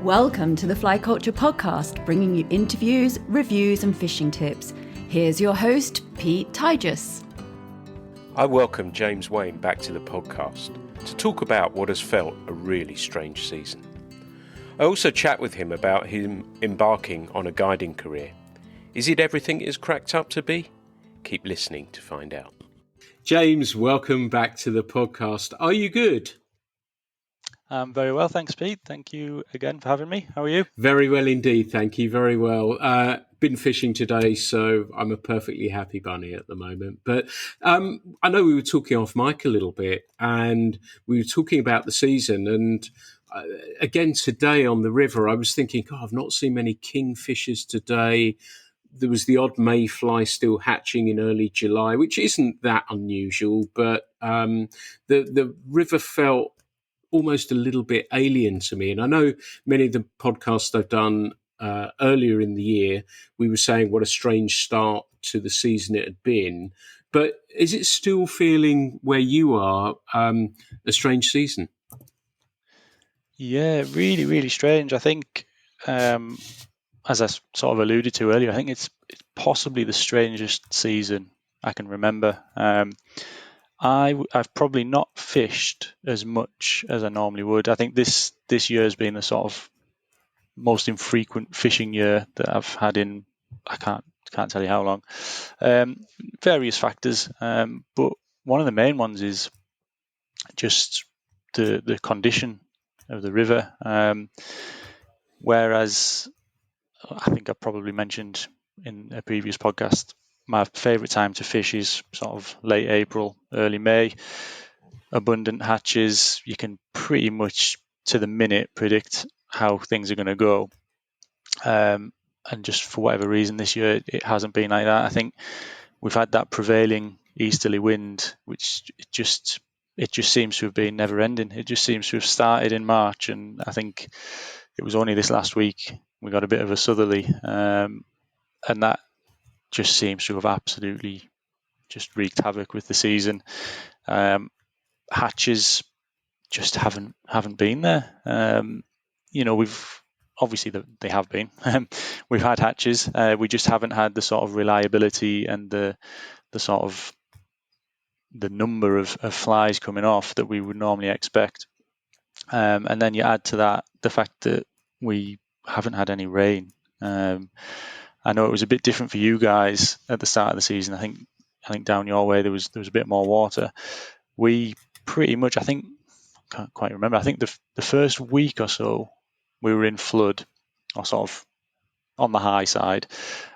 Welcome to the Fly Culture Podcast, bringing you interviews, reviews and fishing tips. Here's your host, Pete Tigus. I welcome James Waine back to the podcast to talk about what has felt a really strange season. I also chat with him about him embarking on a guiding career. Is it everything it is cracked up to be? Keep listening to find out. James, welcome back to the podcast. Are you good? Very well, thanks, Pete. Thank you again for having me. How are you? Very well indeed, thank you. Very well. Been fishing today, so I'm a perfectly happy bunny at the moment. But I know we were talking off mic a little bit, and we were talking about the season. And again, today on the river, I was thinking, God, I've not seen many kingfishers today. There was the odd mayfly still hatching in early July, which isn't that unusual, but the river felt almost a little bit alien to me. And I know many of the podcasts I've done earlier in the year, we were saying what a strange start to the season it had been. But is it still feeling where you are a strange season? Yeah, really, really strange. I think, as I sort of alluded to earlier, I think it's possibly the strangest season I can remember. I've probably not fished as much as I normally would. I think this year has been the sort of most infrequent fishing year that I've had in, I can't tell you how long. Various factors, but one of the main ones is just the condition of the river. Whereas I think I probably mentioned in a previous podcast, my favourite time to fish is sort of late April, early May. Abundant hatches. You can pretty much to the minute predict how things are going to go. And just for whatever reason this year, it hasn't been like that. I think we've had that prevailing easterly wind, which it just seems to have been never ending. It just seems to have started in March, and I think it was only this last week we got a bit of a southerly, and that just seems to have absolutely just wreaked havoc with the season. Hatches just haven't been there. We've obviously they have been. We've had hatches. We just haven't had the sort of reliability and the sort of the number of flies coming off that we would normally expect. And then you add to that the fact that we haven't had any rain. I know it was a bit different for you guys at the start of the season. I think down your way there was a bit more water. We pretty much, I can't quite remember. I think the first week or so we were in flood, or sort of on the high side,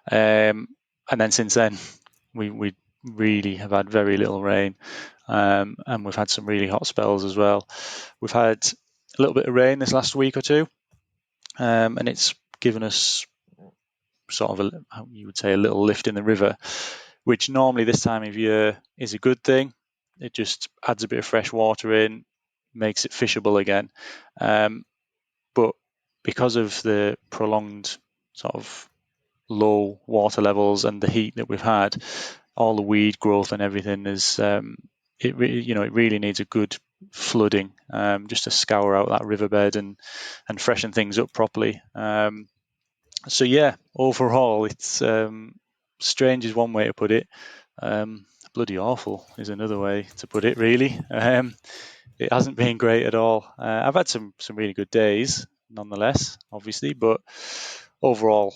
and then since then we really have had very little rain, and we've had some really hot spells as well. We've had a little bit of rain this last week or two, and it's given us sort of you would say a little lift in the river, which normally this time of year is a good thing. It just adds a bit of fresh water in, makes it fishable again. But because of the prolonged sort of low water levels and the heat that we've had, all the weed growth and everything is it really needs a good flooding, just to scour out that riverbed and freshen things up properly. So yeah, overall it's strange is one way to put it. Bloody awful is another way to put it, really. It hasn't been great at all. I've had some really good days nonetheless, obviously, but overall,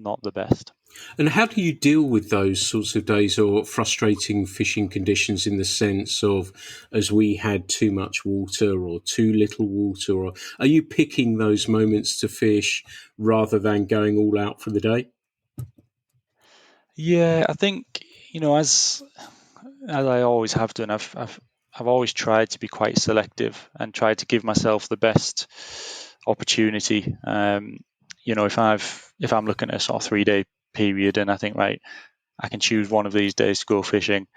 not the best. And how do you deal with those sorts of days or frustrating fishing conditions, in the sense of, as we had too much water or too little water, or are you picking those moments to fish rather than going all out for the day? Yeah, I think, as I always have done, I've always tried to be quite selective and tried to give myself the best opportunity. If I'm looking at a sort of 3-day period and I think, right, I can choose one of these days to go fishing,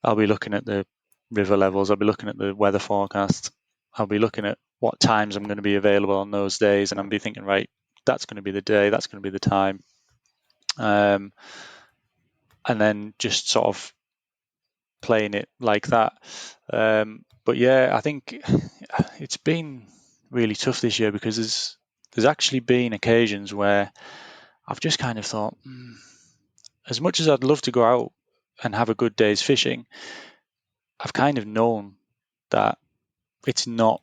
I'll be looking at the river levels, I'll be looking at the weather forecast, I'll be looking at what times I'm going to be available on those days, and I'll be thinking, right, that's going to be the day, that's going to be the time. And then just sort of playing it like that. But yeah, I think it's been really tough this year because there's actually been occasions where I've just kind of thought, as much as I'd love to go out and have a good day's fishing, I've kind of known that it's not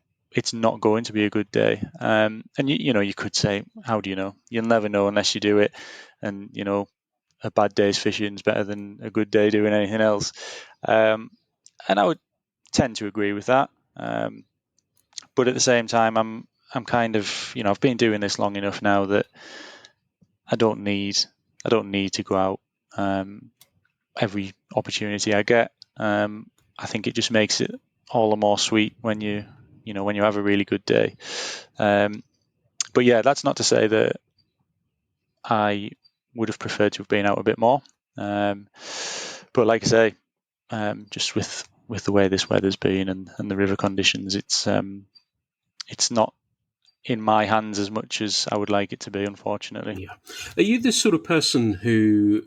going to be a good day. And you could say, how do you know? You'll never know unless you do it. And a bad day's fishing is better than a good day doing anything else. And I would tend to agree with that. But at the same time, I'm kind of, I've been doing this long enough now that I don't need to go out every opportunity I get. I think it just makes it all the more sweet when you have a really good day. But yeah, that's not to say that I would have preferred to have been out a bit more. But like I say, just with the way this weather's been and the river conditions, it's not in my hands as much as I would like it to be, unfortunately. Yeah. Are you the sort of person who,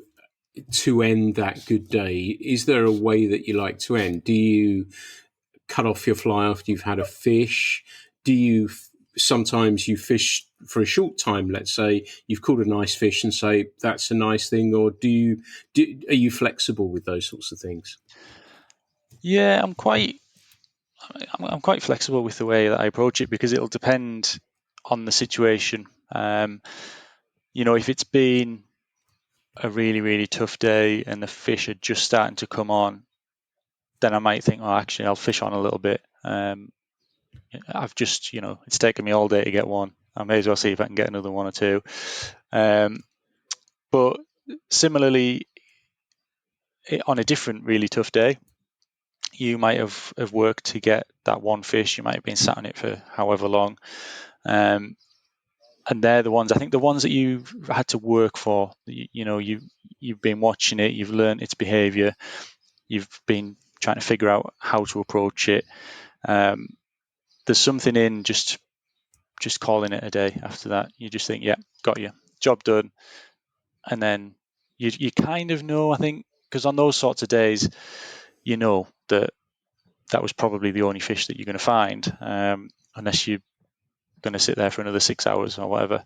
to end that good day, is there a way that you like to end? Do you cut off your fly after you've had a fish? Do you sometimes you fish for a short time? Let's say you've caught a nice fish and say that's a nice thing, or are you flexible with those sorts of things? Yeah, I'm quite flexible with the way that I approach it because it'll depend on the situation. If it's been a really, really tough day and the fish are just starting to come on, then I might think, oh, actually, I'll fish on a little bit. I've just, it's taken me all day to get one. I may as well see if I can get another one or two. But similarly, on a different really tough day, you might have worked to get that one fish. You might have been sat on it for however long. And they're the ones, I think the ones that you've had to work for, you've been watching it, you've learned its behavior, you've been trying to figure out how to approach it. There's something in just calling it a day after that. You just think, yeah, got you, job done. And then you kind of know, I think, because on those sorts of days, you know that was probably the only fish that you're going to find, unless you're going to sit there for another 6 hours or whatever.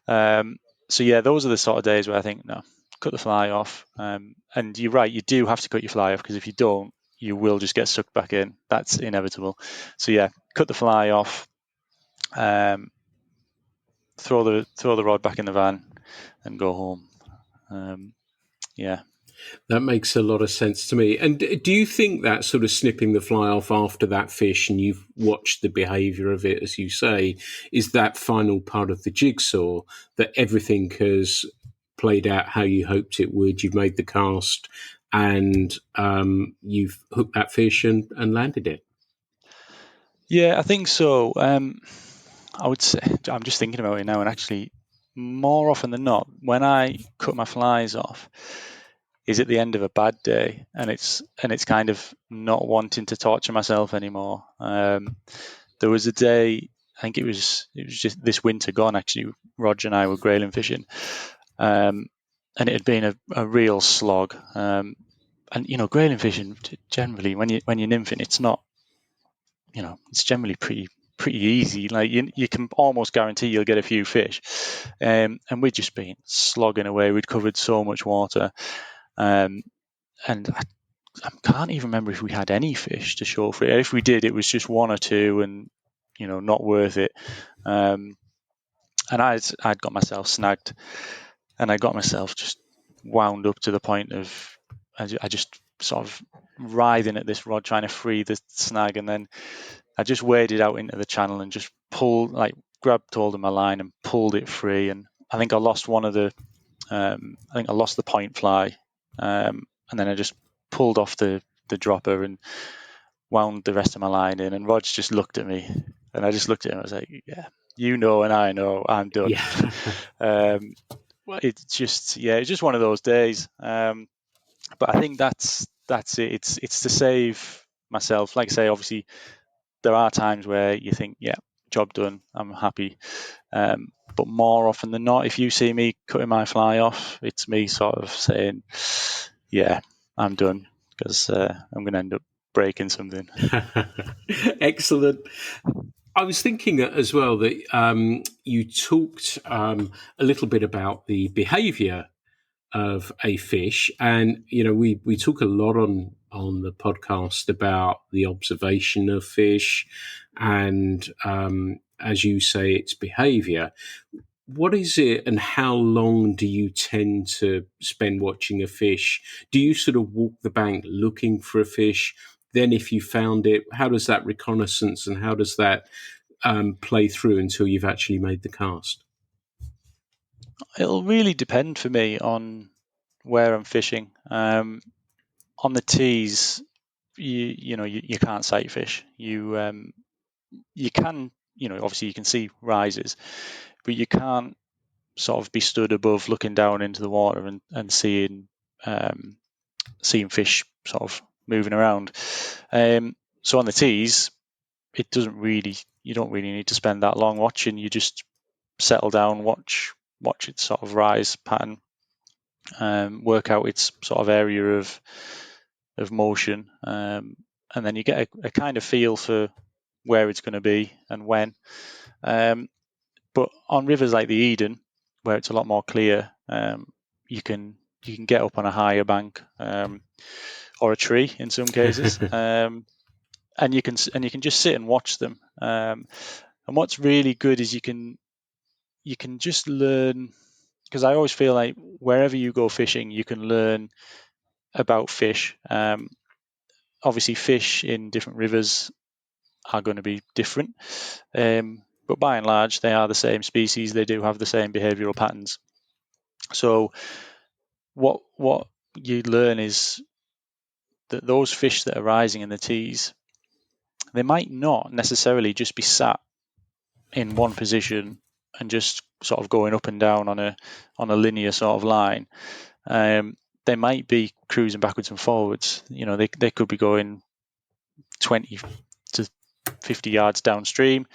So yeah, those are the sort of days where I think, no, cut the fly off. And you're right, you do have to cut your fly off, because if you don't, you will just get sucked back in. That's inevitable. So yeah, cut the fly off, throw the rod back in the van and go home. Yeah. That makes a lot of sense to me. And do you think that sort of snipping the fly off after that fish, and you've watched the behaviour of it, as you say, is that final part of the jigsaw, that everything has played out how you hoped it would? You've made the cast and you've hooked that fish and landed it. Yeah, I think so. I would say, I'm just thinking about it now, and actually, more often than not, when I cut my flies off, is at the end of a bad day, and it's kind of not wanting to torture myself anymore. There was a day, I think it was just this winter gone, actually, Roger and I were grayling fishing, and it had been a real slog. And grayling fishing generally, when you're nymphing, it's not, it's generally pretty easy. Like you can almost guarantee you'll get a few fish. And we'd just been slogging away. We'd covered so much water. And I can't even remember if we had any fish to show for it. If we did, it was just one or two, and not worth it. And I'd got myself snagged, and I got myself just wound up to the point of I just sort of writhing at this rod, trying to free the snag, and then I just waded out into the channel and just grabbed hold of my line and pulled it free. And I think I lost one of the, I lost the point fly. And then I just pulled off the dropper and wound the rest of my line in. And Rog just looked at me, and I just looked at him. I was like, yeah, and I know, I'm done. Yeah. It's just one of those days. But I think that's it. It's to save myself. Like I say, obviously, there are times where you think, yeah, job done, I'm happy. But more often than not, if you see me cutting my fly off, it's me sort of saying, yeah, I'm done, because I'm going to end up breaking something. Excellent. I was thinking as well that you talked a little bit about the behaviour of a fish, and we talk a lot on the podcast about the observation of fish, and as you say, its behaviour. What is it, and how long do you tend to spend watching a fish? Do you sort of walk the bank looking for a fish? Then, if you found it, how does that reconnaissance and how does that play through until you've actually made the cast? It'll really depend for me on where I'm fishing. On the tees, you can't sight fish. You can, obviously you can see rises, but you can't sort of be stood above looking down into the water and seeing fish sort of moving around. So on the tees, you don't really need to spend that long watching. You just settle down, watch its sort of rise pattern, work out its sort of area of motion, and then you get a kind of feel for where it's going to be and when. But on rivers like the Eden, where it's a lot more clear, you can get up on a higher bank or a tree in some cases, and you can just sit and watch them. And what's really good is you can just learn, because I always feel like wherever you go fishing, you can learn about fish. Obviously, fish in different rivers are going to be different, but by and large, they are the same species. They do have the same behavioural patterns. So, what you learn is that those fish that are rising in the tees, they might not necessarily just be sat in one position and just sort of going up and down on a linear sort of line. They might be cruising backwards and forwards. They could be going 20 to 50 yards downstream,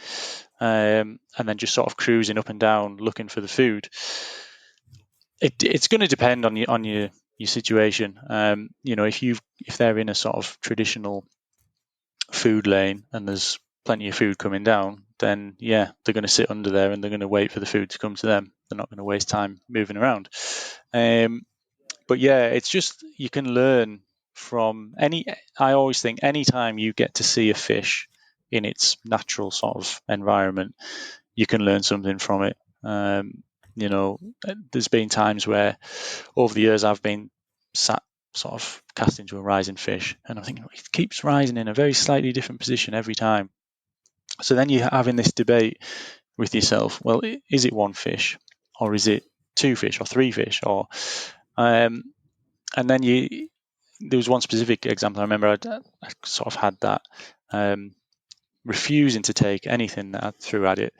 and then just sort of cruising up and down looking for the food. It's going to depend on your situation. If they're in a sort of traditional food lane and there's plenty of food coming down, then yeah, they're going to sit under there and they're going to wait for the food to come to them. They're not going to waste time moving around. But yeah, it's just, you can learn from I always think anytime you get to see a fish in its natural sort of environment, you can learn something from it. There's been times where over the years I've been sat sort of cast into a rising fish, and I'm thinking it keeps rising in a very slightly different position every time. So then you're having this debate with yourself, well, is it one fish, or is it two fish, or three fish, or and then there was one specific example I remember I sort of had that refusing to take anything that I threw at it.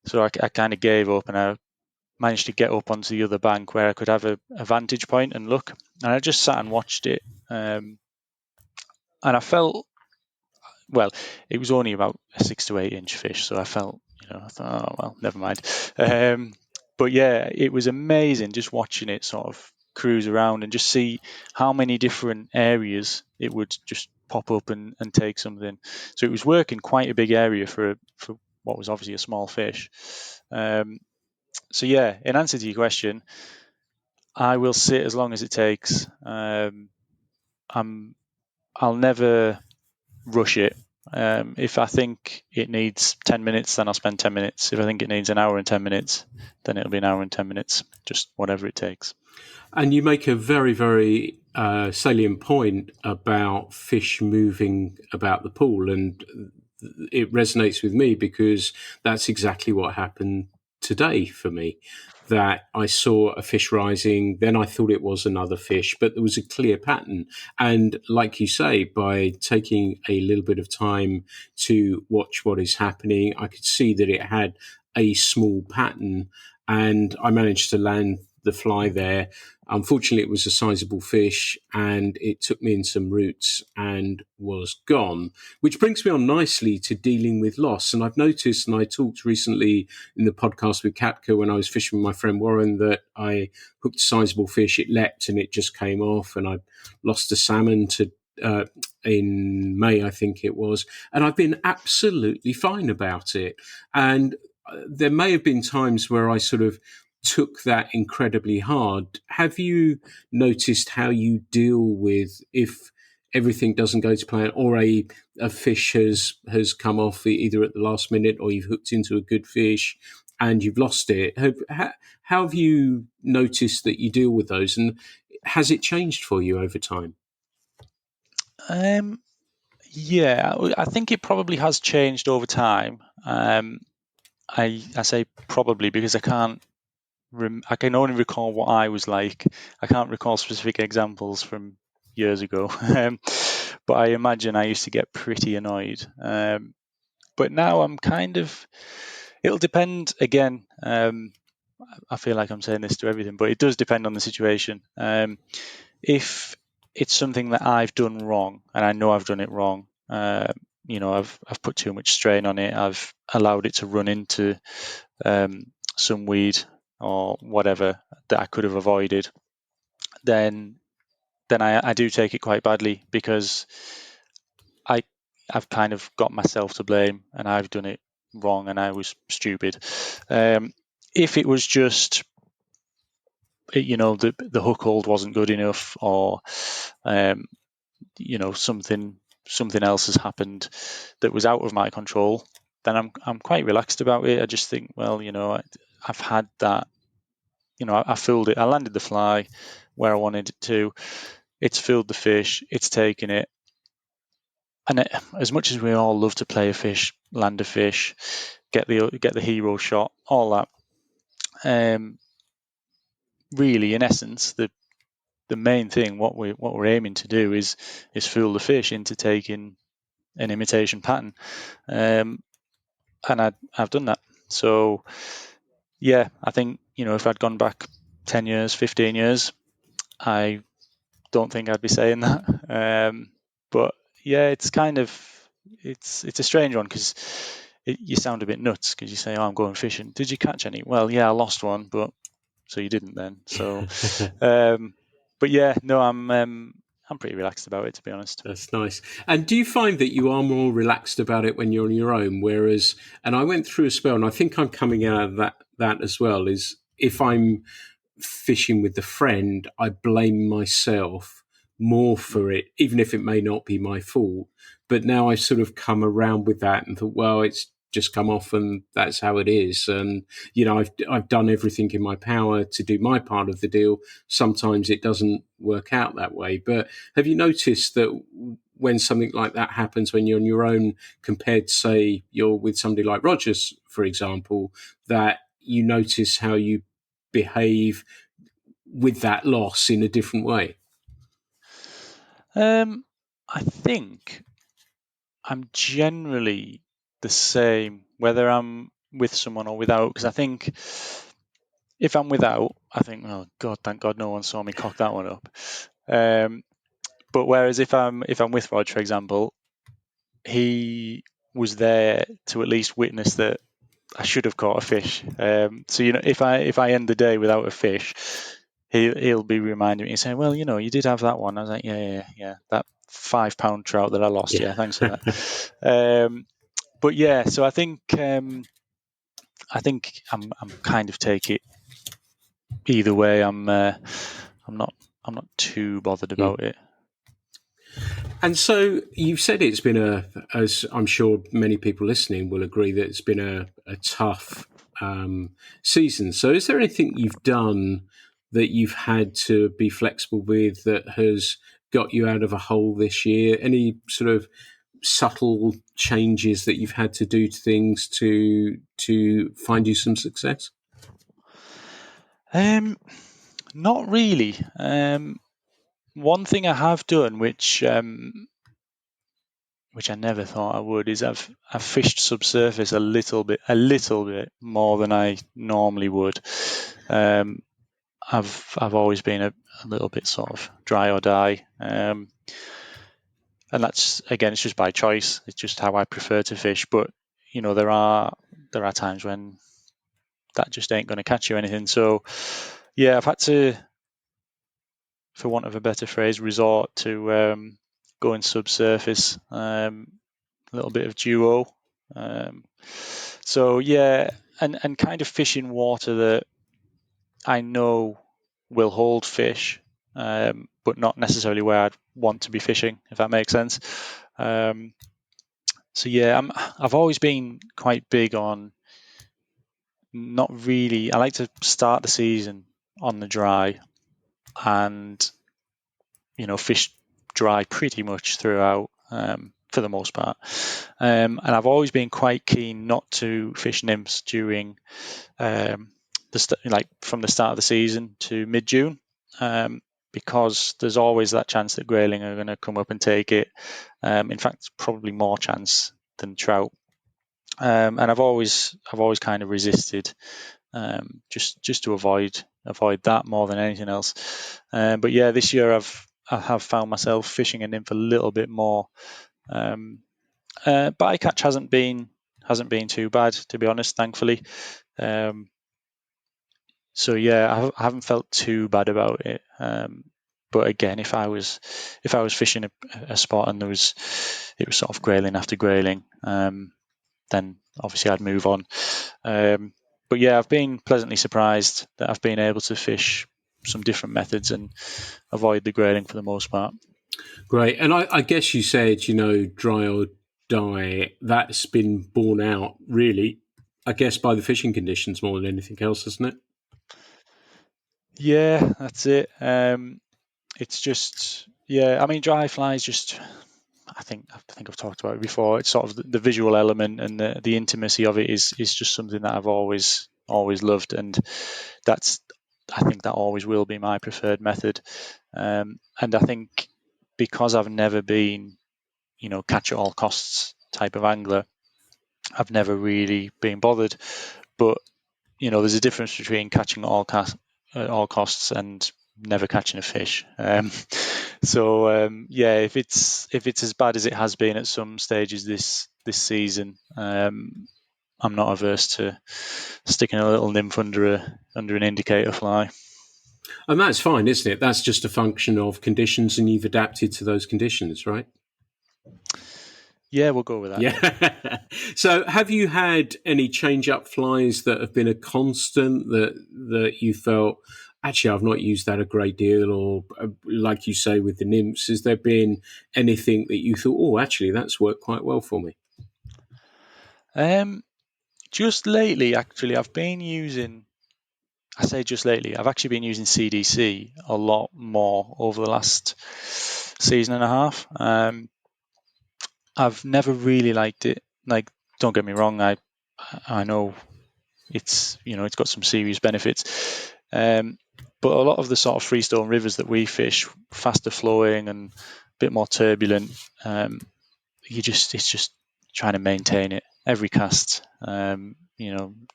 So I kind of gave up, and I managed to get up onto the other bank where I could have a vantage point and look. And I just sat and watched it. And I felt, well, it was only about a 6 to 8 inch fish. So I felt, I thought, oh, well, never mind. But yeah, it was amazing just watching it sort of cruise around and just see how many different areas it would just pop up and take something. So it was working quite a big area for what was obviously a small fish. So yeah, in answer to your question, I will sit as long as it takes. I'll never rush it. If I think it needs 10 minutes, then I'll spend 10 minutes. If I think it needs an hour and 10 minutes, then it'll be an hour and 10 minutes, just whatever it takes. And you make a very, very salient point about fish moving about the pool. And it resonates with me because that's exactly what happened today for me. That I saw a fish rising, then I thought it was another fish, but there was a clear pattern. And like you say, by taking a little bit of time to watch what is happening, I could see that it had a small pattern, and I managed to land the fly there. Unfortunately, it was a sizable fish, and it took me in some roots and was gone, which brings me on nicely to dealing with loss. And I've noticed, and I talked recently in the podcast with Katka when I was fishing with my friend Warren, that I hooked a sizable fish, it leapt and it just came off, and I lost a salmon to in May, I think it was, and I've been absolutely fine about it. And there may have been times where I sort of took that incredibly hard. Have you noticed how you deal with if everything doesn't go to plan, or a fish has come off either at the last minute, or you've hooked into a good fish and you've lost it? How have you noticed that you deal with those, and has it changed for you over time? Yeah, I think it probably has changed over time. I say probably because I can only recall what I was like. I can't recall specific examples from years ago. But I imagine I used to get pretty annoyed. But now I'm kind of. It'll depend again. I feel like I'm saying this to everything, but it does depend on the situation. If it's something that I've done wrong, and I know I've done it wrong, I've put too much strain on it. I've allowed it to run into some weed or whatever that I could have avoided. Then I do take it quite badly, because I've kind of got myself to blame, and I've done it wrong, and I was stupid. If it was just the hook hold wasn't good enough, or something else has happened that was out of my control, then I'm quite relaxed about it. I just think, well, I've had that. I filled it. I landed the fly where I wanted it to. It's filled the fish. It's taken it. And as much as we all love to play a fish, land a fish, get the hero shot, all that, really, in essence, the main thing, what we're aiming to do is fool the fish into taking an imitation pattern, and I've done that. So yeah, I think if I'd gone back 10 years, 15 years, I don't think I'd be saying that. But yeah, it's kind of it's a strange one, because you sound a bit nuts because you say, "Oh, I'm going fishing. Did you catch any?" Well, yeah, I lost one, but so you didn't then. So, but yeah, no, I'm pretty relaxed about it, to be honest. That's nice. And do you find that you are more relaxed about it when you're on your own? Whereas, and I went through a spell, and I think I'm coming out of that as well. Is if I'm fishing with a friend, I blame myself more for it, even if it may not be my fault. But now I've sort of come around with that and thought, well, it's just come off, and that's how it is. And I've done everything in my power to do my part of the deal. Sometimes it doesn't work out that way. But have you noticed that when something like that happens when you're on your own, compared to, say, you're with somebody like Rogers, for example, that you notice how you behave with that loss in a different way? I think I'm generally the same, whether I'm with someone or without, because I think if I'm without, I think, oh God, thank God no one saw me cock that one up. But whereas if I'm with Rod, for example, he was there to at least witness that I should have caught a fish. So if I end the day without a fish, he'll be reminding me and saying, "Well, you did have that one." I was like, "Yeah, that 5 pound trout that I lost. Yeah, thanks for that." But yeah, so I think I'm kind of take it either way. I'm not too bothered about it. And so you've said it's been as I'm sure many people listening will agree, that it's been a tough season. So is there anything you've done that you've had to be flexible with that has got you out of a hole this year? Any sort of subtle changes that you've had to do to things to find you some success? Not really. One thing I have done, which I never thought I would, is I've fished subsurface a little bit more than I normally would. I've always been a little bit sort of dry or die, and that's, again, it's just by choice. It's just how I prefer to fish. But there are times when that just ain't going to catch you anything. So yeah, I've had to, for want of a better phrase, resort to going subsurface, a little bit of duo. So yeah, and kind of fishing water that I know will hold fish, but not necessarily where I'd want to be fishing, if that makes sense. So yeah, I've always been quite big on not really. I like to start the season on the dry, and fish dry pretty much throughout, for the most part. And I've always been quite keen not to fish nymphs during from the start of the season to mid-June, because there's always that chance that grayling are going to come up and take it. In fact, probably more chance than trout. And I've always kind of resisted, just to avoid that more than anything else. But yeah, this year I have found myself fishing a nymph a little bit more. Bycatch hasn't been too bad, to be honest, thankfully. So yeah, I haven't felt too bad about it. But again, if I was fishing a spot and it was sort of grayling after grayling, then obviously I'd move on. But yeah, I've been pleasantly surprised that I've been able to fish some different methods and avoid the grayling for the most part. Great. And I guess you said, dry or die, that's been borne out really, I guess, by the fishing conditions more than anything else, isn't it? Yeah, that's it. It's just, yeah, I mean, dry flies just, I think I've talked about it before. It's sort of the visual element and the intimacy of it is just something that I've always loved, and I think that always will be my preferred method. And I think because I've never been, catch at all costs type of angler, I've never really been bothered. But there's a difference between catching at all costs and never catching a fish. Yeah, if it's as bad as it has been at some stages this season, I'm not averse to sticking a little nymph under an indicator fly. And that's fine, isn't it? That's just a function of conditions, and you've adapted to those conditions, right? Yeah, we'll go with that. Yeah. So have you had any change-up flies that have been a constant that you felt, actually, I've not used that a great deal, or like you say with the nymphs, has there been anything that you thought, oh, actually, that's worked quite well for me? Just lately, actually, I've actually been using CDC a lot more over the last season and a half. I've never really liked it. Like, don't get me wrong, I know it's got some serious benefits, but a lot of the sort of freestone rivers that we fish, faster flowing and a bit more turbulent, it's just trying to maintain it every cast.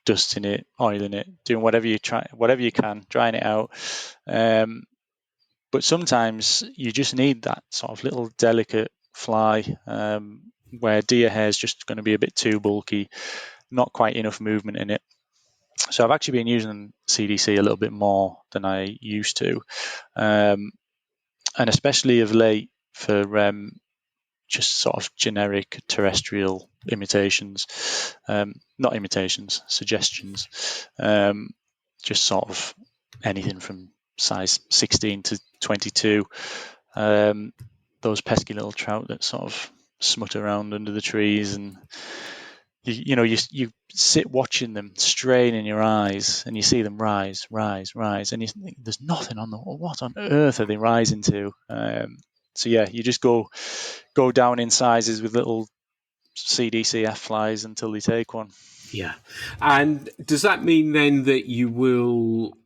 Dusting it, oiling it, doing whatever you can, drying it out. But sometimes you just need that sort of little delicate fly, where deer hair is just going to be a bit too bulky, not quite enough movement in it. So I've actually been using CDC a little bit more than I used to, and especially of late for just sort of generic terrestrial imitations, not imitations, suggestions, just sort of anything from size 16 to 22. Those pesky little trout that sort of smut around under the trees, and you sit watching them strain in your eyes, and you see them rise, and you think there's nothing on them. What on earth are they rising to? So yeah, you just go down in sizes with little CDCF flies until they take one. Yeah. And does that mean then that you will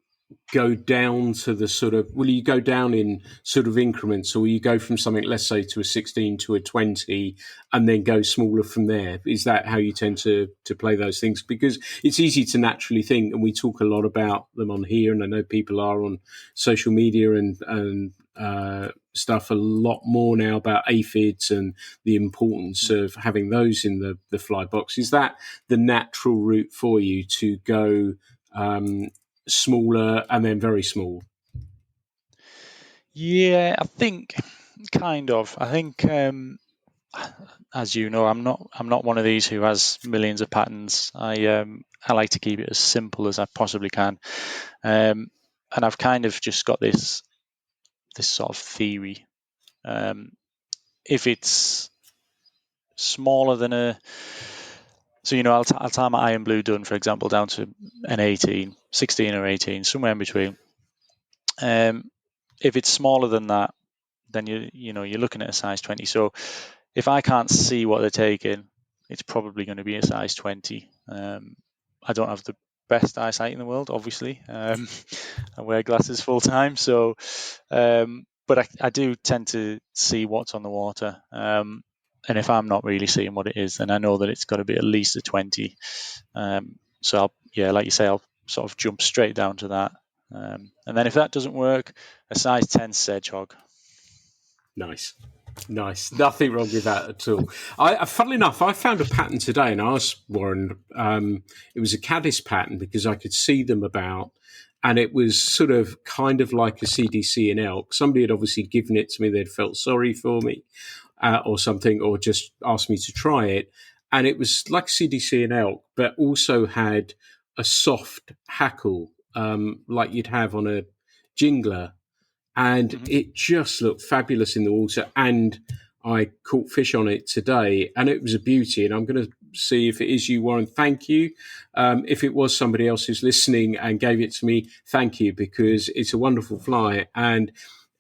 go down to the sort of, will you go down in sort of increments, or will you go from something, let's say, to a 16 to a 20 and then go smaller from there? Is that how you tend to play those things? Because it's easy to naturally think, and we talk a lot about them on here, and I know people are on social media and stuff a lot more now about aphids and the importance of having those in the fly box. Is that the natural route for you, to go smaller and then very small? Yeah, I think Kind of. I think, as you know, I'm not one of these who has millions of patterns. I like to keep it as simple as I possibly can, and I've kind of just got this sort of theory. If it's smaller than I'll tie my iron blue dun, for example, down to an 18, 16 or 18, somewhere in between. If it's smaller than that, then you're looking at a size 20. So if I can't see what they're taking, it's probably going to be a size 20. I don't have the best eyesight in the world, obviously. I wear glasses full time, so but I do tend to see what's on the water. And if I'm not really seeing what it is, then I know that it's got to be at least a 20. So like you say, I'll sort of jump straight down to that. And then if that doesn't work, a size 10 sedge hog. Nice. Nothing wrong with that at all. Funnily enough, I found a pattern today and I asked Warren, it was a caddis pattern because I could see them about, and it was sort of kind of like a CDC in elk. Somebody had obviously given it to me. They'd felt sorry for me or something, or just asked me to try it. And it was like CDC in elk, but also had a soft hackle, like you'd have on a jingler. And it just looked fabulous in the water. And I caught fish on it today, and it was a beauty. And I'm going to see if it is you, Warren. Thank you. If it was somebody else who's listening and gave it to me, thank you, because it's a wonderful fly. And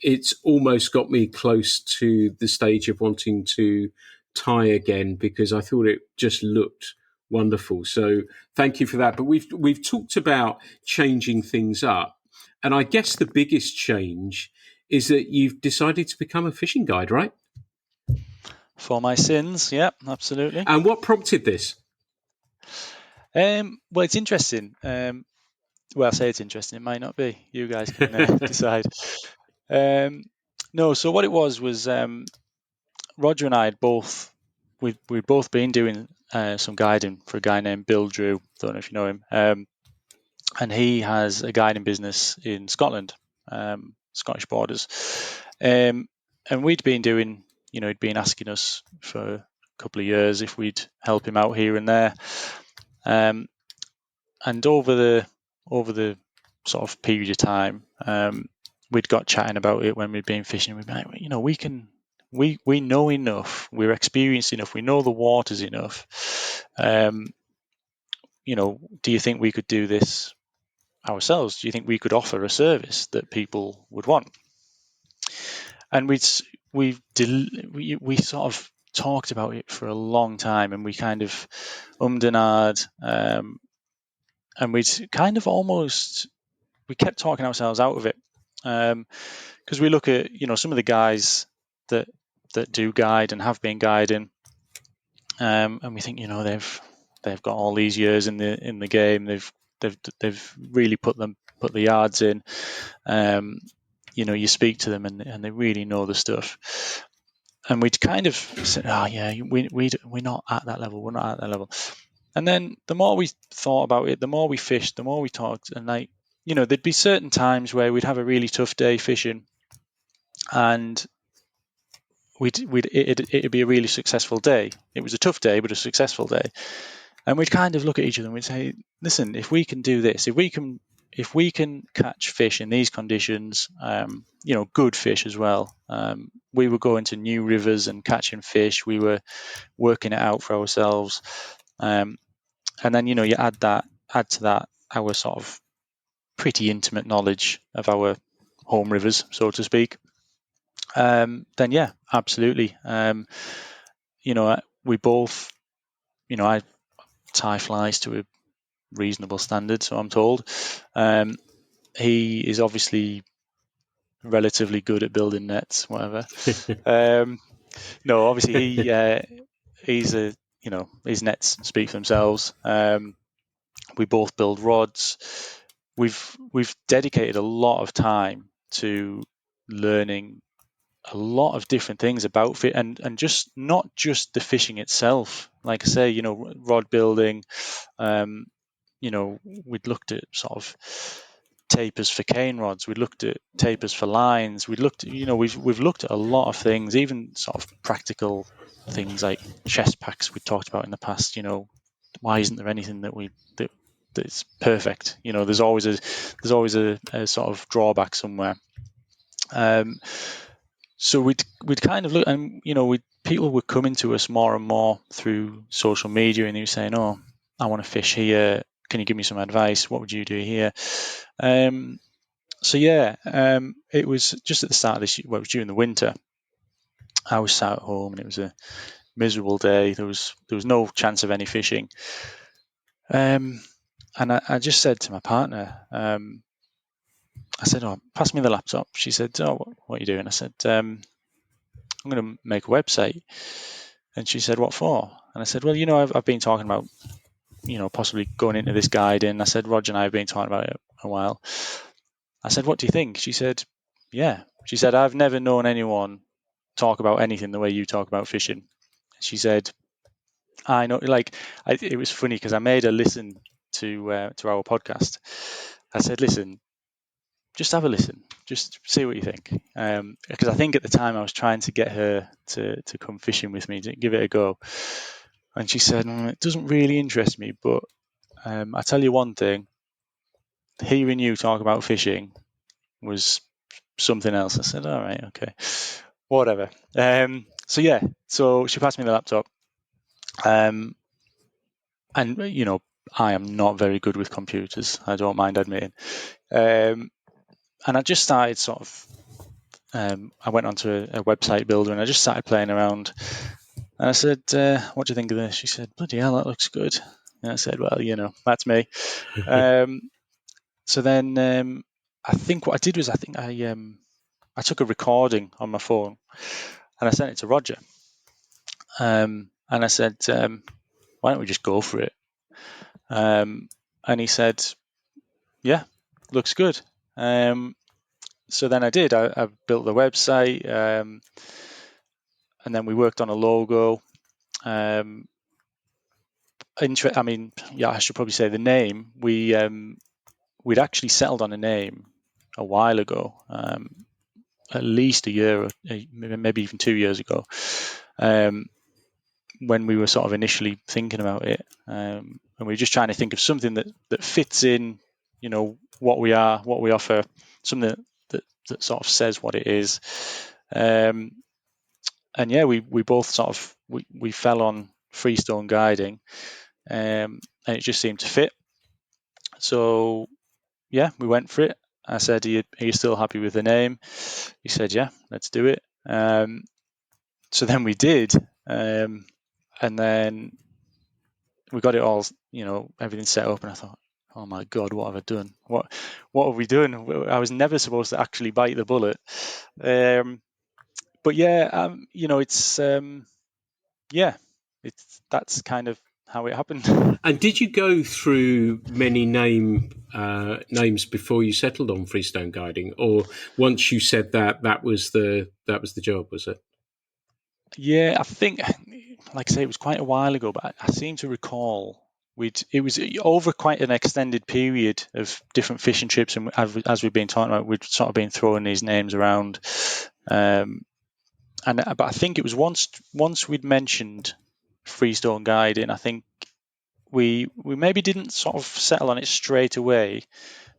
it's almost got me close to the stage of wanting to tie again, because I thought it just looked wonderful. So thank you for that. But we've talked about changing things up. And I guess the biggest change is that you've decided to become a fishing guide, right? For my sins, yeah, absolutely. And what prompted this? Well, it's interesting. Well, I say it's interesting. It might not be. You guys can decide. No, so what it was Roger and I had we'd both been doing some guiding for a guy named Bill Drew. Don't know if you know him. And he has a guiding business in Scotland, Scottish borders. And we'd been doing, he'd been asking us for a couple of years if we'd help him out here and there. And over the sort of period of time, we'd got chatting about it when we'd been fishing. We'd be like, we know enough, we're experienced enough, we know the waters enough. Do you think we could do this ourselves? Do you think we could offer a service that people would want? And we sort of talked about it for a long time, and we kind of ummed and ahed, and we'd kind of we kept talking ourselves out of it, because we look at some of the guys that do guide and have been guiding, and we think they've got all these years in the game. They've really put the yards in. You speak to them and they really know the stuff. And we'd kind of said, we're not at that level. We're not at that level. And then the more we thought about it, the more we fished, the more we talked, and there'd be certain times where we'd have a really tough day fishing, and it'd be a really successful day. It was a tough day, but a successful day. And we'd kind of look at each other and we'd say, listen, if we can do this, if we can catch fish in these conditions, good fish as well. We were going to new rivers and catching fish. We were working it out for ourselves. And then, you add to that our sort of pretty intimate knowledge of our home rivers, so to speak. Then yeah, absolutely. We both, I tie flies to a reasonable standard, so I'm told. He is obviously relatively good at building nets, whatever. No, obviously he's his nets speak for themselves. We both build rods. We've dedicated a lot of time to learning a lot of different things about fit, and just not just the fishing itself. Like I say, rod building. We'd looked at sort of tapers for cane rods. We looked at tapers for lines. We looked, we've looked at a lot of things, even sort of practical things like chest packs we talked about in the past. Why isn't there anything that's perfect? There's always a sort of drawback somewhere. So we'd kind of look, and people were coming to us more and more through social media, and they were saying, "Oh, I want to fish here. Can you give me some advice? What would you do here?" It was just at the start of this year. Well, it was during the winter. I was sat at home, and it was a miserable day. There was no chance of any fishing. And I just said to my partner, I said, "Oh, pass me the laptop." She said, "Oh, what are you doing?" I said, "I'm going to make a website." And she said, "What for?" And I said, "Well, I've been talking about, possibly going into this guiding." I said, "Roger and I have been talking about it a while." I said, "What do you think?" She said, "Yeah." She said, "I've never known anyone talk about anything the way you talk about fishing." She said, "I know." It was funny because I made her listen to our podcast. I said, "Listen, just have a listen, just see what you think." Because I think at the time I was trying to get her to come fishing with me, to give it a go. And she said, "It doesn't really interest me, but I tell you one thing, hearing you talk about fishing was something else." I said, "All right, okay, whatever." So she passed me the laptop. And I am not very good with computers, I don't mind admitting. And I just started sort of, I went onto a website builder and I just started playing around. And I said, "What do you think of this?" She said, "Bloody hell, that looks good." And I said, "Well, that's me." So then I think what I did was I took a recording on my phone and I sent it to Roger. And I said, "Why don't we just go for it?" And he said, "Yeah, looks good." So then I did. I built the website, and then we worked on a logo. I should probably say the name. We'd actually settled on a name a while ago, at least a year, maybe even 2 years ago, when we were sort of initially thinking about it, and we were just trying to think of something that fits in, what we are, what we offer, something that sort of says what it is. And yeah, we both sort of we fell on freestone guiding, and it just seemed to fit. So yeah, we went for it. I said, "Are you still happy with the name?" He said, "Yeah, let's do it." So then we did, and then we got it all, everything set up, and I thought, "Oh my God, what have I done? What have we done?" I was never supposed to actually bite the bullet. But yeah, that's kind of how it happened. And did you go through many names before you settled on freestone guiding, or once you said that was the job, was it? Yeah, I think, like I say, it was quite a while ago, but I seem to recall it was over quite an extended period of different fishing trips, and as we've been talking about, we'd sort of been throwing these names around. But I think it was once we'd mentioned freestone guiding, I think we maybe didn't sort of settle on it straight away,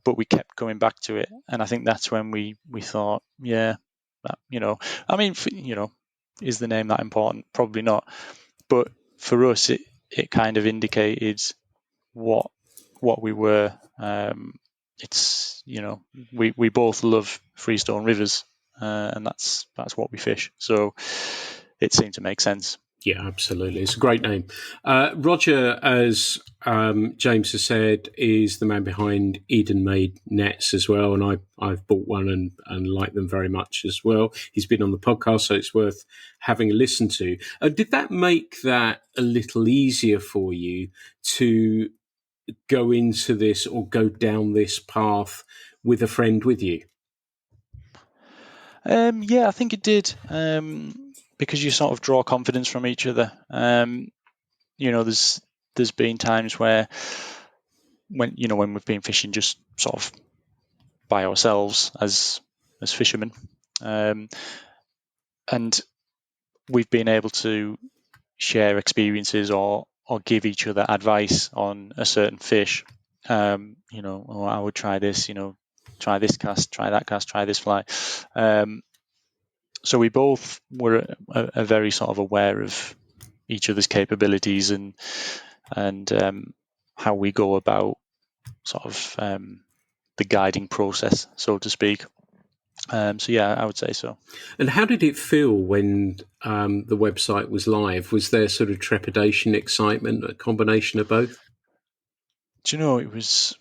but we kept coming back to it, and I think that's when we thought, yeah, that, I mean, is the name that important? Probably not, but for us, it kind of indicated what we were. It's we both love freestone rivers, and that's what we fish. So it seemed to make sense. Yeah, absolutely. It's a great name. Roger, as James has said, is the man behind Eden Made Nets as well, and I've bought one and like them very much as well. He's been on the podcast, so it's worth having a listen to. Did that make that a little easier for you to go into this or go down this path with a friend with you? Yeah, I think it did, because you sort of draw confidence from each other. There's been times where when we've been fishing just sort of by ourselves as fishermen, and we've been able to share experiences or give each other advice on a certain fish. Oh, I would try this. Try this cast, try that cast, try this fly. So we both were a very sort of aware of each other's capabilities and how we go about sort of the guiding process, so to speak. So yeah, I would say so. And how did it feel when the website was live? Was there sort of trepidation, excitement, a combination of both? Do you know, it was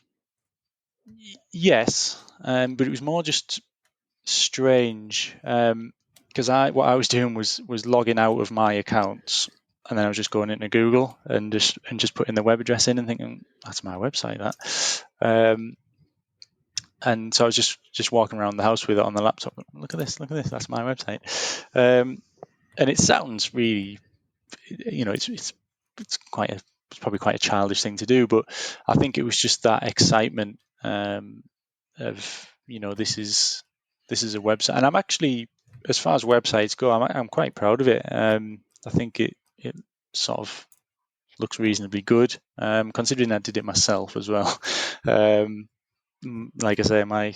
yes, but it was more just strange because what I was doing was logging out of my accounts, and then I was just going into Google and just putting the web address in and thinking, that's my website, that. And so I was just walking around the house with it on the laptop. Look at this, that's my website. And it sounds really, it's probably quite a childish thing to do, but I think it was just that excitement of this is a website, and I'm actually, as far as websites go, I'm quite proud of it. I think it sort of looks reasonably good, considering I did it myself as well. Like I say, my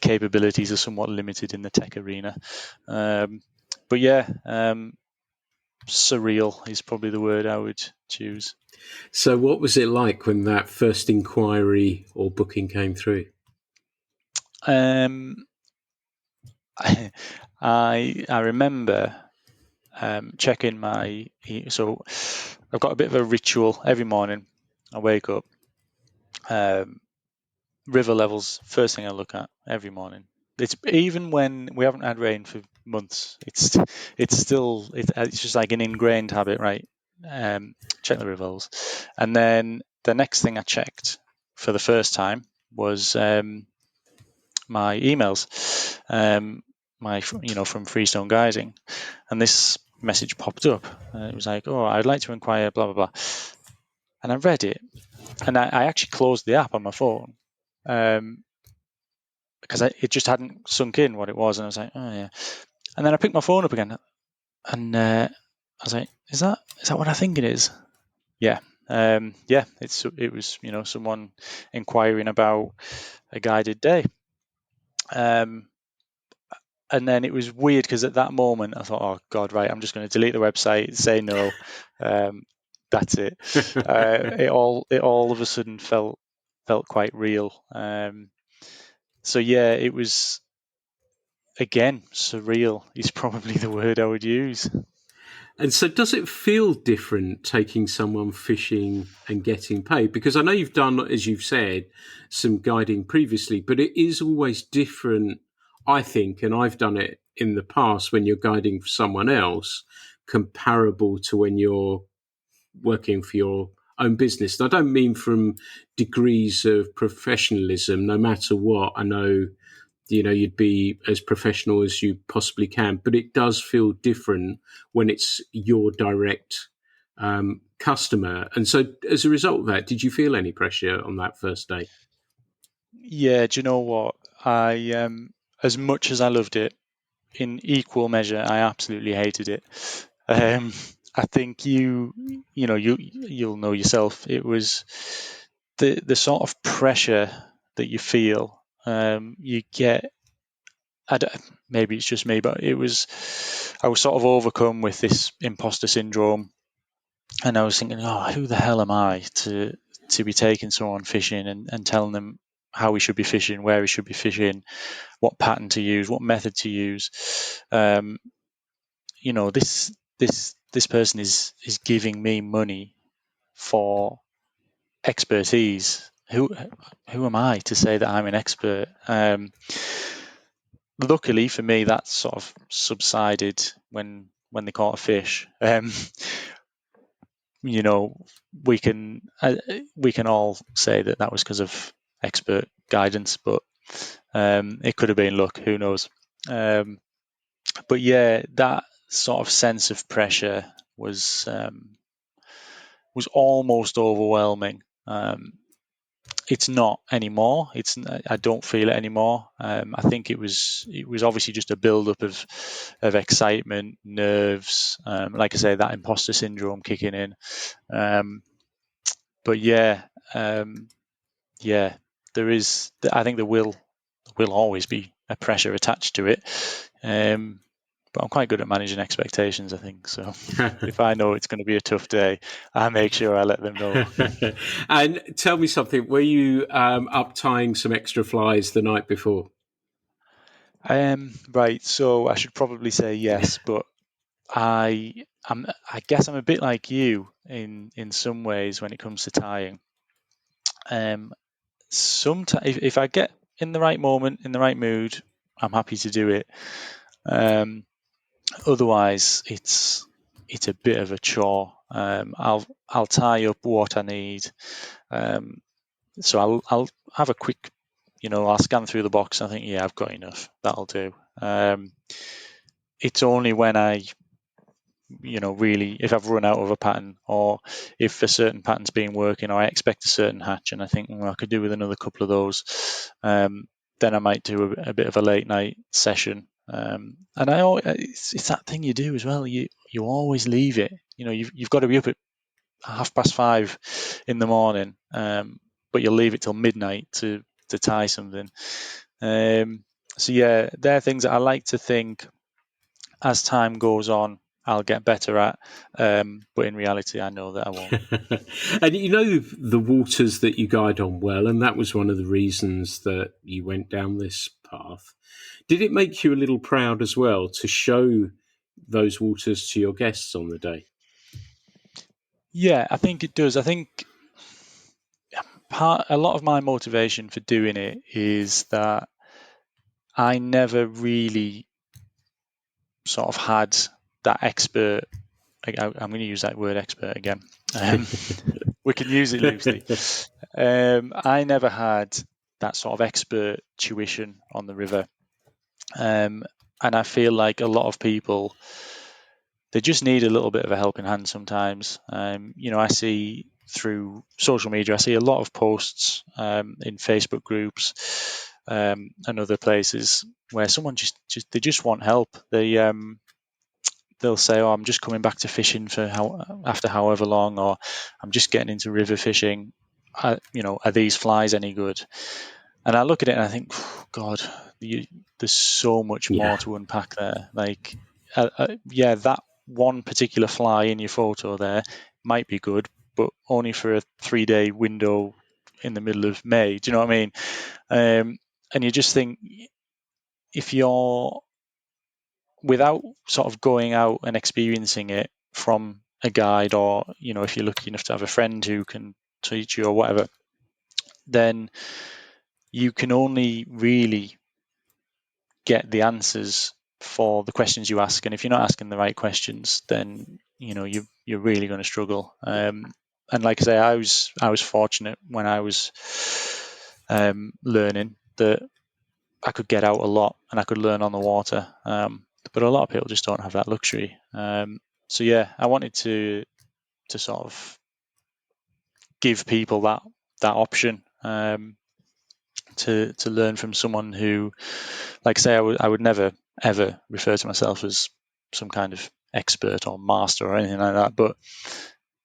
capabilities are somewhat limited in the tech arena, but yeah, surreal is probably the word I would choose. So what was it like when that first inquiry or booking came through? I remember checking so I've got a bit of a ritual every morning. I wake up, river levels, first thing I look at every morning. It's even when we haven't had rain for months. It's just like an ingrained habit, right? Check the river levels, and then the next thing I checked for the first time was my emails, from Freestone Guising, and this message popped up. It was like, "Oh, I'd like to inquire, blah blah blah," and I read it, and I actually closed the app on my phone because it just hadn't sunk in what it was, and I was like, "Oh yeah," and then I picked my phone up again, and I was like, "Is that what I think it is?" Yeah. It was someone inquiring about a guided day. And then it was weird because at that moment I thought, oh God, right, I'm just going to delete the website, say no. That's it. It all of a sudden felt quite real. So yeah, it was, again, surreal is probably the word I would use. And so does it feel different taking someone fishing and getting paid? Because I know you've done, as you've said, some guiding previously, but it is always different, I think, and I've done it in the past when you're guiding for someone else, comparable to when you're working for your own business. And I don't mean from degrees of professionalism, no matter what. I know you'd be as professional as you possibly can, but it does feel different when it's your direct customer. And so as a result of that, did you feel any pressure on that first day? Yeah, do you know what? I as much as I loved it, in equal measure, I absolutely hated it. I think you'll know yourself. It was the sort of pressure that you feel. You get. Maybe it's just me, but I was sort of overcome with this imposter syndrome, and I was thinking, oh, who the hell am I to be taking someone fishing and telling them how we should be fishing, where we should be fishing, what pattern to use, what method to use. This person is giving me money for expertise. Who am I to say that I'm an expert? Luckily for me, that sort of subsided when they caught a fish. We can all say that was because of expert guidance, but it could have been luck. Who knows? But yeah, that sort of sense of pressure was almost overwhelming. it's not anymore. I don't feel it anymore. I think it was obviously just a build-up of excitement, nerves. Like I say, that imposter syndrome kicking in. But yeah, there is. I think there will always be a pressure attached to it. But I'm quite good at managing expectations, I think. So if I know it's going to be a tough day, I make sure I let them know. And tell me something, were you up tying some extra flies the night before? Right, so I should probably say yes, but I guess I'm a bit like you in some ways when it comes to tying. Sometimes if I get in the right moment, in the right mood, I'm happy to do it. Otherwise, it's a bit of a chore. I'll tie up what I need. So I'll have a quick, I'll scan through the box. I think, yeah, I've got enough. That'll do. It's only when I, really, if I've run out of a pattern, or if a certain pattern's been working, or I expect a certain hatch, and I think, I could do with another couple of those, then I might do a bit of a late night session. And it's that thing you do as well. You always leave it. You've got to be up at 5:30 in the morning, but you'll leave it till midnight to tie something. So yeah, they're things that I like to think as time goes on I'll get better at, but in reality I know that I won't. And the waters that you guide on well, and that was one of the reasons that you went down this path. Did it make you a little proud as well to show those waters to your guests on the day? Yeah, I think it does. I think a lot of my motivation for doing it is that I never really sort of had that expert. I'm going to use that word expert again. We can use it loosely. I never had that sort of expert tuition on the river. And I feel like a lot of people, they just need a little bit of a helping hand sometimes. I see through social media, I see a lot of posts in Facebook groups and other places where someone they just want help. They'll say, "Oh, I'm just coming back to fishing after however long," or "I'm just getting into river fishing. Are these flies any good?" And I look at it and I think, God, there's so much more to unpack there. Like, yeah, that one particular fly in your photo there might be good, but only for a 3-day window in the middle of May. Do you know what I mean? And you just think, if you're, without sort of going out and experiencing it from a guide, or if you're lucky enough to have a friend who can teach you or whatever, then you can only really get the answers for the questions you ask. And if you're not asking the right questions, then you're really going to struggle. And like I say, I was fortunate when I was learning that I could get out a lot and I could learn on the water. But a lot of people just don't have that luxury. So yeah, I wanted to sort of give people that option, to learn from someone who, like I say, I would never ever refer to myself as some kind of expert or master or anything like that, but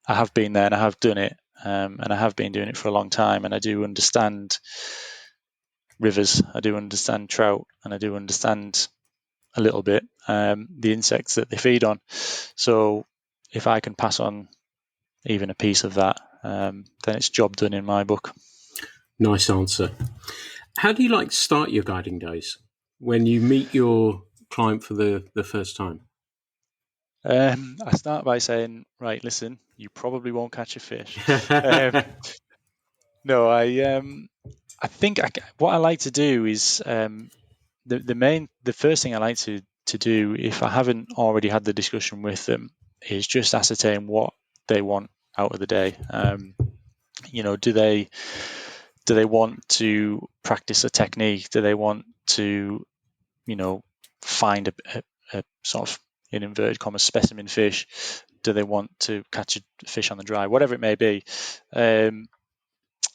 I have been there and I have done it, and I have been doing it for a long time, and I do understand rivers, I do understand trout, and I do understand a little bit the insects that they feed on. So if I can pass on even a piece of that, then it's job done in my book. Nice answer. How do you like to start your guiding days when you meet your client for the first time? I start by saying, right, listen, you probably won't catch a fish. No, I think what I like to do is, the first thing I like to do, if I haven't already had the discussion with them, is just ascertain what they want out of the day. Do they want to practice a technique? Do they want to, find a sort of, in inverted commas, specimen fish? Do they want to catch a fish on the dry? Whatever it may be.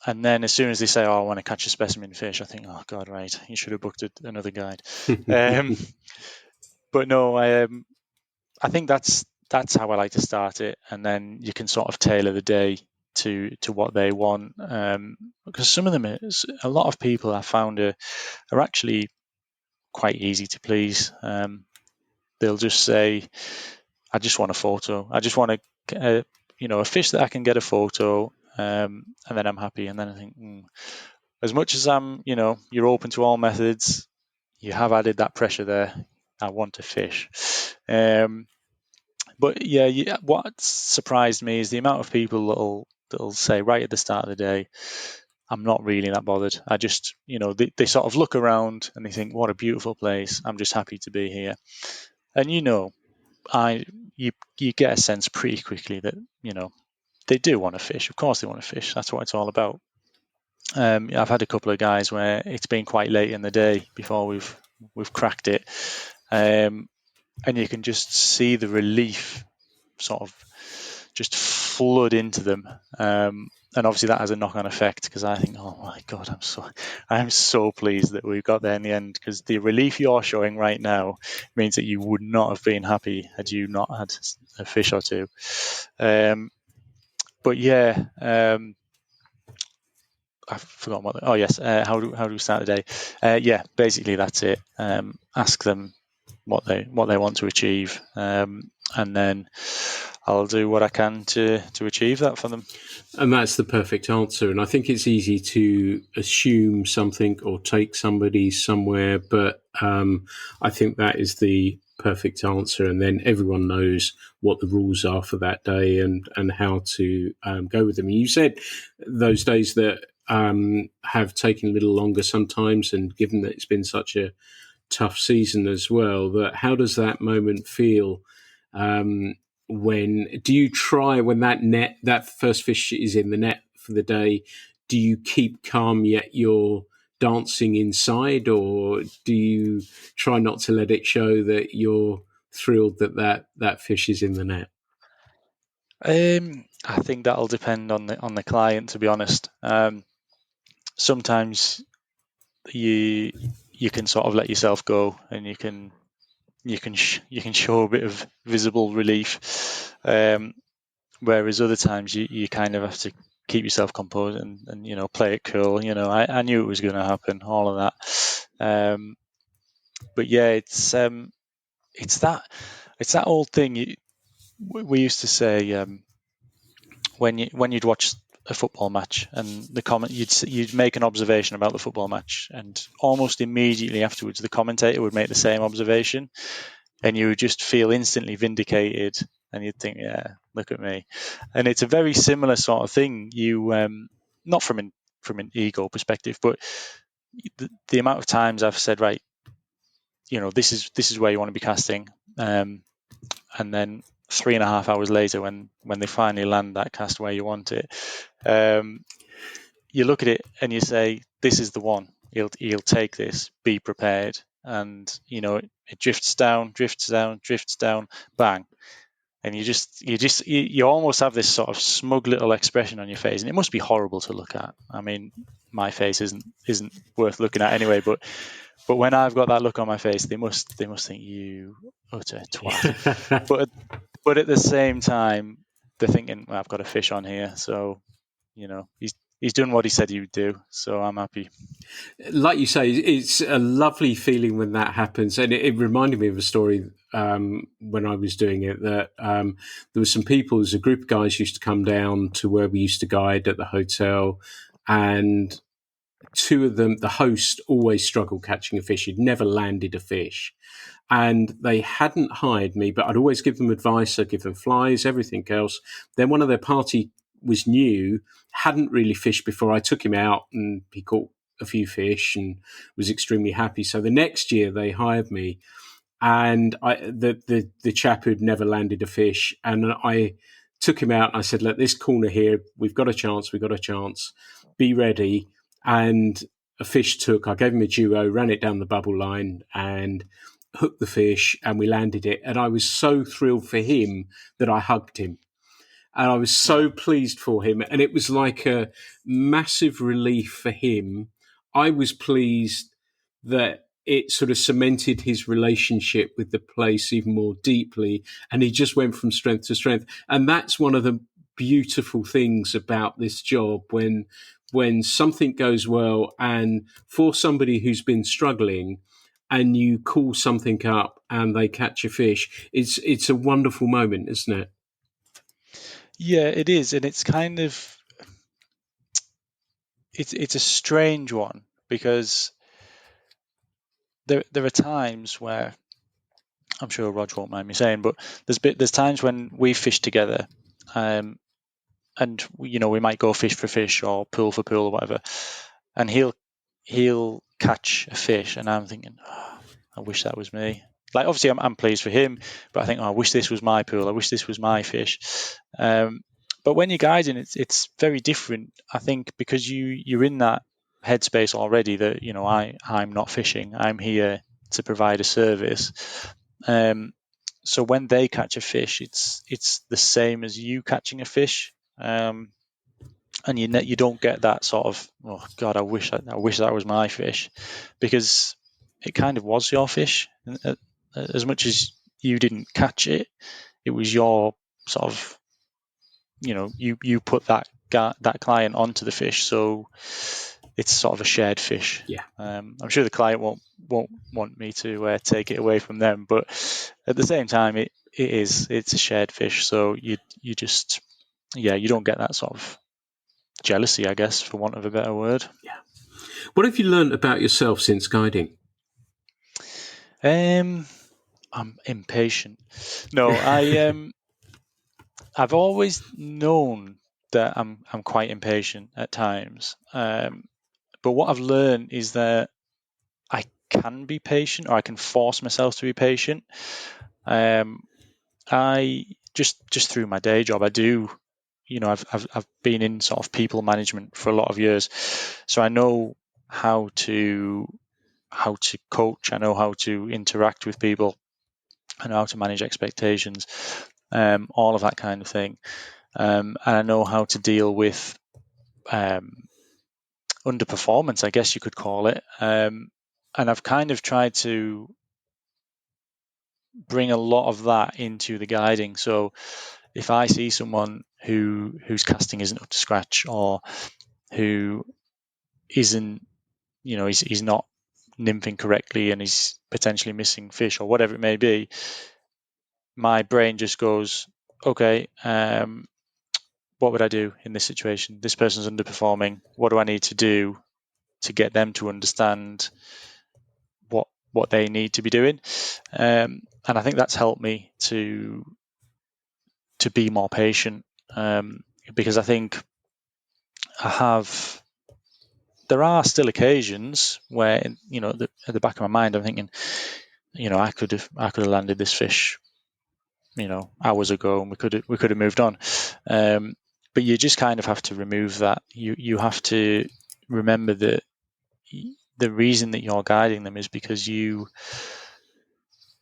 And then as soon as they say, "Oh, I want to catch a specimen fish," I think, "Oh God, right, you should have booked another guide." But no, I think that's how I like to start it, and then you can sort of tailor the day to what they want. Because some of them, a lot of people I found are actually quite easy to please. They'll just say, "I just want a photo. I just want a fish that I can get a photo, and then I'm happy." And then I think, as much as you're open to all methods, you have added that pressure there. I want to fish. But yeah, what surprised me is the amount of people that'll say right at the start of the day, "I'm not really that bothered. I just, they sort of look around and they think, what a beautiful place. I'm just happy to be here." And you get a sense pretty quickly that they do want to fish. Of course, they want to fish. That's what it's all about. I've had a couple of guys where it's been quite late in the day before we've cracked it, and you can just see the relief sort of just flood into them. And obviously that has a knock-on effect, because I think, "Oh my God, I'm so pleased that we got there in the end," because the relief you're showing right now means that you would not have been happy had you not had a fish or two. But yeah, I've forgotten what. Oh yes, how do we start the day? Yeah, basically that's it. Ask them what they want to achieve, and then I'll do what I can to achieve that for them. And that's the perfect answer. And I think it's easy to assume something or take somebody somewhere, but I think that is the perfect answer. And then everyone knows what the rules are for that day and how to go with them. You said those days that have taken a little longer sometimes, and given that it's been such a tough season as well, that how does that moment feel? When do you try, when that first fish is in the net for the day, do you keep calm yet you're dancing inside, or do you try not to let it show that you're thrilled that fish is in the net? I think that'll depend on the client, to be honest. Sometimes you can sort of let yourself go, and you can show a bit of visible relief. Whereas other times you kind of have to keep yourself composed and play it cool. I knew it was going to happen, all of that. But yeah, it's that old thing. We used to say, when you'd watch a football match, and you'd make an observation about the football match, and almost immediately afterwards the commentator would make the same observation, and you would just feel instantly vindicated, and you'd think, "Yeah, look at me." And it's a very similar sort of thing. You not from an ego perspective, but the amount of times I've said, "Right, this is where you want to be casting," and then 3.5 hours later, when they finally land that cast where you want it, you look at it and you say, "This is the one. He'll take this. Be prepared." And it drifts down, bang, and you almost have this sort of smug little expression on your face, and it must be horrible to look at. I mean, my face isn't worth looking at anyway, but when I've got that look on my face, they must think, "You utter twat." But at the same time, they're thinking, "Well, I've got a fish on here, so he's done what he said he would do, so I'm happy." Like you say, it's a lovely feeling when that happens, and it reminded me of a story when I was doing it, that there were some people, there's a group of guys used to come down to where we used to guide at the hotel, and two of them, the host always struggled catching a fish. He'd never landed a fish, and they hadn't hired me, but I'd always give them advice. I'd give them flies, everything else. Then one of their party was new, hadn't really fished before. I took him out and he caught a few fish and was extremely happy. So the next year they hired me, and the chap who'd never landed a fish, and I took him out and I said, "Look, this corner here, we've got a chance, be ready." And a fish took, I gave him a duo, ran it down the bubble line and hooked the fish, and we landed it. And I was so thrilled for him that I hugged him. And I was so pleased for him. And it was like a massive relief for him. I was pleased that it sort of cemented his relationship with the place even more deeply. And he just went from strength to strength. And that's one of the beautiful things about this job, when something goes well, and for somebody who's been struggling, and you call something up and they catch a fish, it's a wonderful moment, isn't it? Yeah, it is, and it's kind of it's a strange one, because there are times where, I'm sure Rog won't mind me saying, but there's times when we fish together, and we might go fish for fish or pool for pool or whatever, and he'll catch a fish, and I'm thinking, oh, I wish that was me. Like, obviously I'm pleased for him, but I think, oh, I wish this was my pool. I wish this was my fish. But when you're guiding, it's very different, I think, because you're in that headspace already that, I'm not fishing. I'm here to provide a service. So when they catch a fish, it's the same as you catching a fish. And you don't get that sort of, oh God, I wish that was my fish, because it kind of was your fish. As much as you didn't catch it, it was your sort of, you put that client onto the fish, so it's sort of a shared fish. Yeah. I'm sure the client won't want me to take it away from them, but at the same time, it's a shared fish. So you just, you don't get that sort of jealousy, I guess, for want of a better word. Yeah. What have you learned about yourself since guiding? I'm impatient. No, I've always known that I'm quite impatient at times. But what I've learned is that I can be patient, or I can force myself to be patient. I just through my day job, I do. I've been in sort of people management for a lot of years, so I know how to coach. I know how to interact with people. I know how to manage expectations, all of that kind of thing, and I know how to deal with underperformance, I guess you could call it. And I've kind of tried to bring a lot of that into the guiding. So if I see someone whose casting isn't up to scratch, or who isn't, he's not nymphing correctly and he's potentially missing fish or whatever it may be, my brain just goes, okay, what would I do in this situation? This person's underperforming. What do I need to do to get them to understand what they need to be doing? And I think that's helped me to be more patient, because I think there are still occasions where, at the back of my mind, I'm thinking, I could have landed this fish, hours ago, and we could have moved on. But you just kind of have to remove that. You have to remember that the reason that you're guiding them is because A,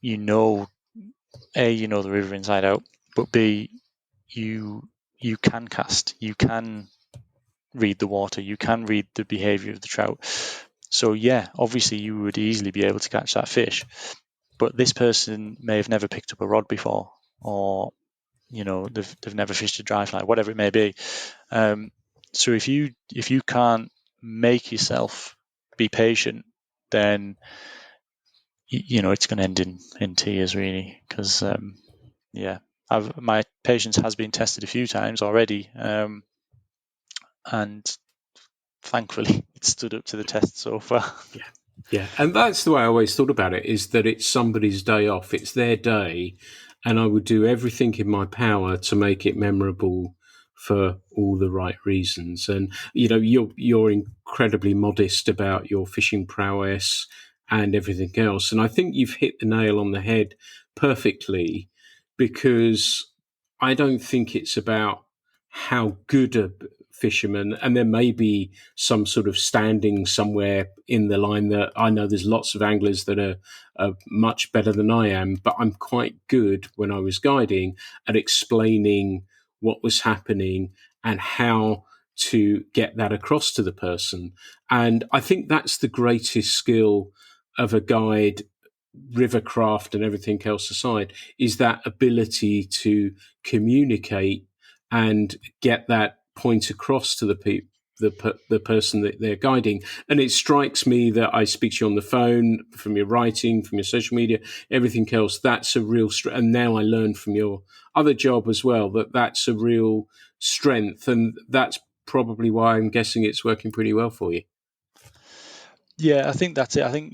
the river inside out, but B, you can cast, you can read the water, you can read the behavior of the trout. So yeah, obviously you would easily be able to catch that fish, but this person may have never picked up a rod before, or they've never fished a dry fly, whatever it may be. So if you can't make yourself be patient, then it's going to end in tears, really, because my patience has been tested a few times already, and thankfully it stood up to the test so far. Yeah, and that's the way I always thought about it, is that it's somebody's day off, it's their day, and I would do everything in my power to make it memorable for all the right reasons. And you're incredibly modest about your fishing prowess and everything else, and I think you've hit the nail on the head perfectly, because I don't think it's about how good a fisherman, and there may be some sort of standing somewhere in the line that I know there's lots of anglers that are much better than I am, but I'm quite good when I was guiding at explaining what was happening and how to get that across to the person. And I think that's the greatest skill of a guide, rivercraft and everything else aside, is that ability to communicate and get that point across to the person that they're guiding. And it strikes me that I speak to you on the phone, from your writing, from your social media, everything else. That's a real strength. And now I learned from your other job as well that that's a real strength, and that's probably why I'm guessing it's working pretty well for you. Yeah, I think that's it. I think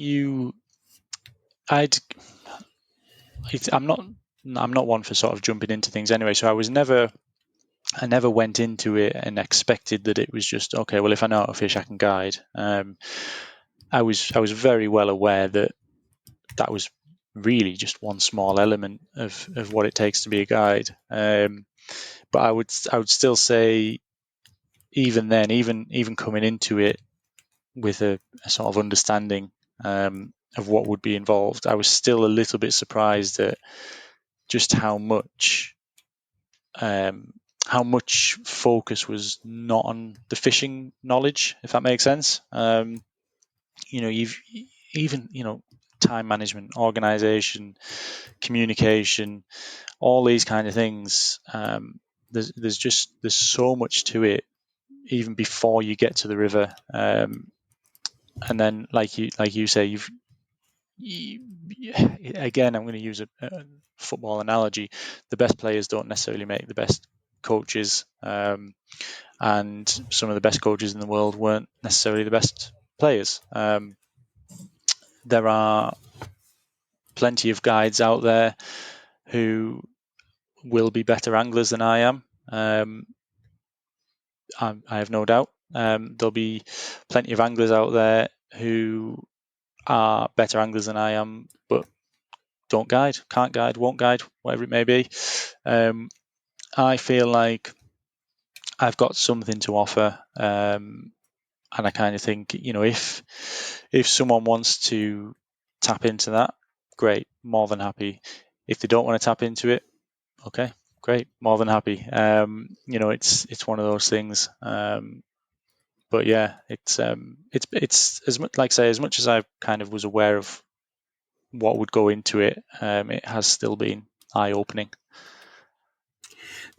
I'm not one for sort of jumping into things anyway. So I never went into it and expected that it was just okay. Well, if I know how to fish, I can guide. I was very well aware that was really just one small element of what it takes to be a guide. But I would still say, even then, even coming into it with a sort of understanding of what would be involved, I was still a little bit surprised at just how much focus was not on the fishing knowledge, if that makes sense. You've even time management, organization, communication, all these kind of things. There's so much to it even before you get to the river. And then, like you say, again, I'm going to use a football analogy. The best players don't necessarily make the best coaches, and some of the best coaches in the world weren't necessarily the best players. There are plenty of guides out there who will be better anglers than I am. I have no doubt. There'll be plenty of anglers out there who are better anglers than I am, but don't guide, can't guide, won't guide, whatever it may be. I feel like I've got something to offer, and I kind of think, if someone wants to tap into that, great, more than happy. If they don't want to tap into it, okay, great, more than happy. It's one of those things. But yeah, it's as much, like I say, as much as I kind of was aware of what would go into it, it has still been eye-opening.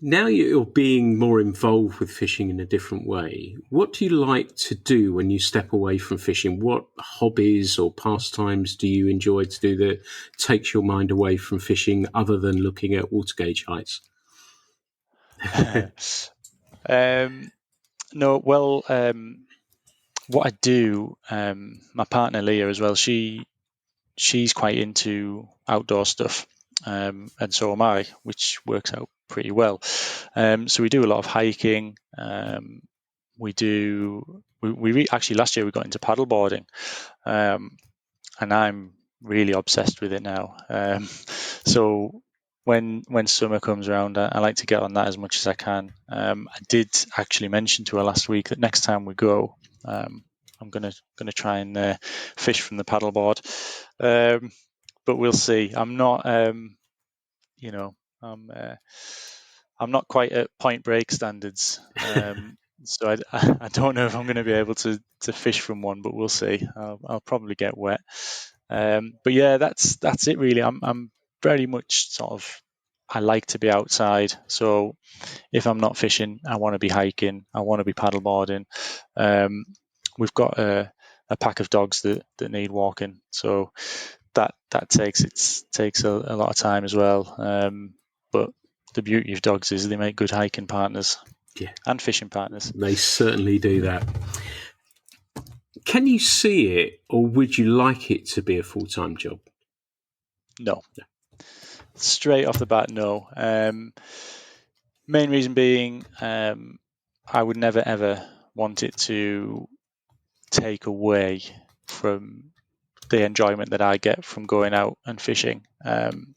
Now you're being more involved with fishing in a different way. What do you like to do when you step away from fishing? What hobbies or pastimes do you enjoy to do that takes your mind away from fishing other than looking at water gauge heights? No, well, what I do, my partner Leah as well, she's quite into outdoor stuff, and so am I, which works out pretty well. So we do a lot of hiking. Actually last year we got into paddleboarding, and I'm really obsessed with it now. So when summer comes around, I like to get on that as much as I can. I did actually mention to her last week that next time we go, I'm gonna try and fish from the paddleboard, but we'll see. I'm not, I'm not quite at Point Break standards, so I don't know if I'm going to be able to fish from one, but we'll see. I'll probably get wet, but yeah, that's it really. I'm very much sort of, I like to be outside, so if I'm not fishing, I want to be hiking, I want to be paddleboarding. We've got a pack of dogs that need walking, so that takes a lot of time as well. But the beauty of dogs is they make good hiking partners, and fishing partners. They certainly do that. Can you see it, or would you like it to be a full-time job? No. Straight off the bat, no. Main reason being, I would never ever want it to take away from the enjoyment that I get from going out and fishing. In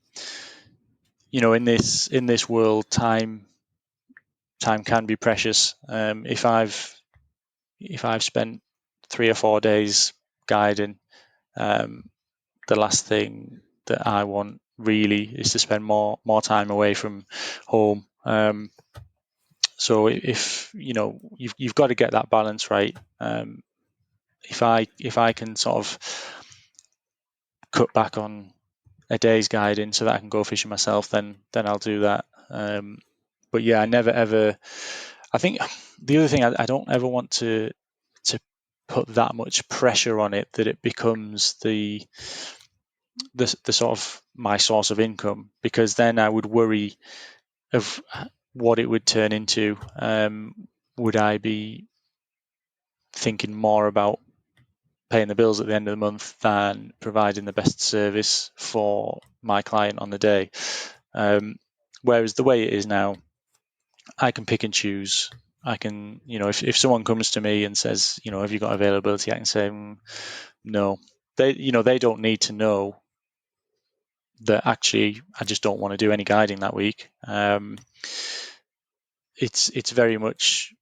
this world, time can be precious. If I've spent 3 or 4 days guiding, the last thing that I want really is to spend more time away from home. So if you've got to get that balance right. If I can sort of cut back on a day's guiding so that I can go fishing myself, then I'll do that. But yeah, I never ever. I think the other thing, I don't ever want to put that much pressure on it that it becomes the sort of my source of income, because then I would worry of what it would turn into. Would I be thinking more about paying the bills at the end of the month than providing the best service for my client on the day? Whereas the way it is now, I can pick and choose. I can, if someone comes to me and says, have you got availability, I can say, no. They don't need to know that actually I just don't want to do any guiding that week. It's very much,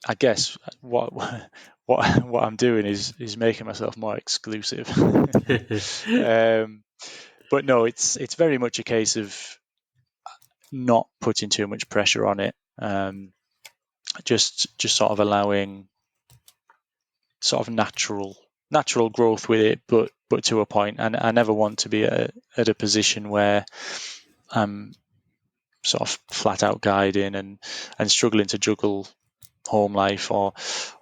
I guess, what I'm doing is making myself more exclusive. But no, it's very much a case of not putting too much pressure on it. Just sort of allowing sort of natural growth with it, but to a point. And I never want to be at a position where I'm sort of flat out guiding and struggling to juggle home life or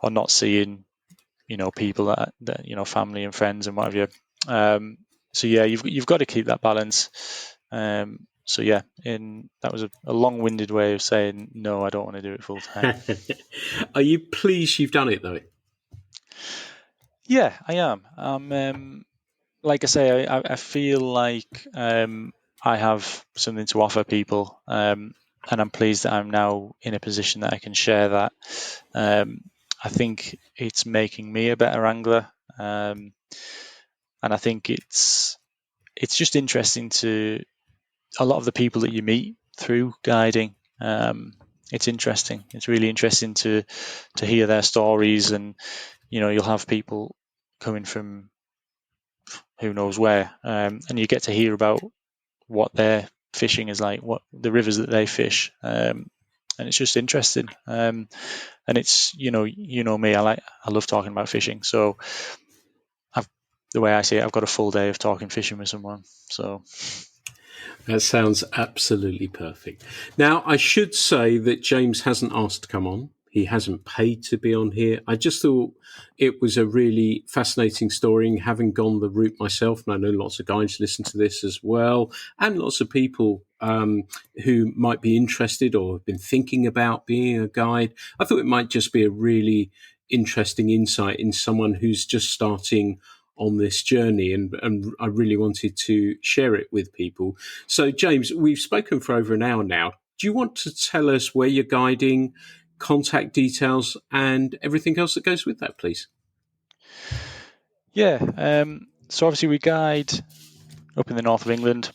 not seeing people that family and friends and what have you. So yeah, you've got to keep that balance. So yeah, that was a long-winded way of saying no, I don't want to do it full time. Are you pleased you've done it though? Yeah, I am. Like I say, I feel like I have something to offer people, and I'm pleased that I'm now in a position that I can share that. I think it's making me a better angler, and I think it's just interesting to a lot of the people that you meet through guiding. It's interesting. It's really interesting to hear their stories, and you'll have people coming from who knows where, and you get to hear about what their fishing is like, what the rivers that they fish, and it's just interesting. And it's me, I love talking about fishing, so the way I see it, I've got a full day of talking fishing with someone. So that sounds absolutely perfect. Now, I should say that James hasn't asked to come on. He hasn't paid to be on here. I just thought it was a really fascinating story, and having gone the route myself, and I know lots of guys listen to this as well, and lots of people who might be interested or have been thinking about being a guide. I thought it might just be a really interesting insight in someone who's just starting on this journey, and I really wanted to share it with people. So, James, we've spoken for over an hour now. Do you want to tell us where you're guiding, contact details, and everything else that goes with that, please? Yeah, so obviously we guide up in the north of England,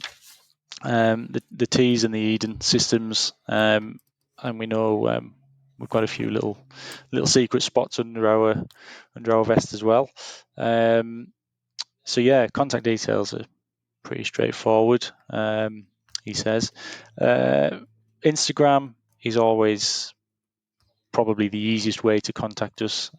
the Tees and the Eden systems, and we know we've got a few little secret spots under our vest as well. So yeah, contact details are pretty straightforward. He says Instagram is always probably the easiest way to contact us.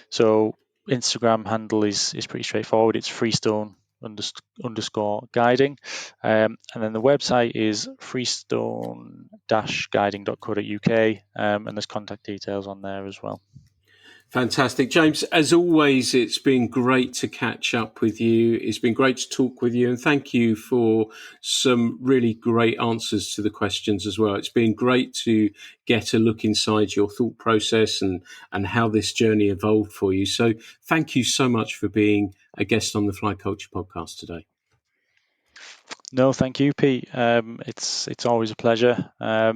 So Instagram handle is pretty straightforward. It's freestone_guiding, and then the website is freestone-guiding.co.uk, and there's contact details on there as well. Fantastic. James, as always, it's been great to catch up with you. It's been great to talk with you, and thank you for some really great answers to the questions as well. It's been great to get a look inside your thought process and how this journey evolved for you. So thank you so much for being a guest on the Fly Culture podcast today. No, thank you, Pete. It's always a pleasure. I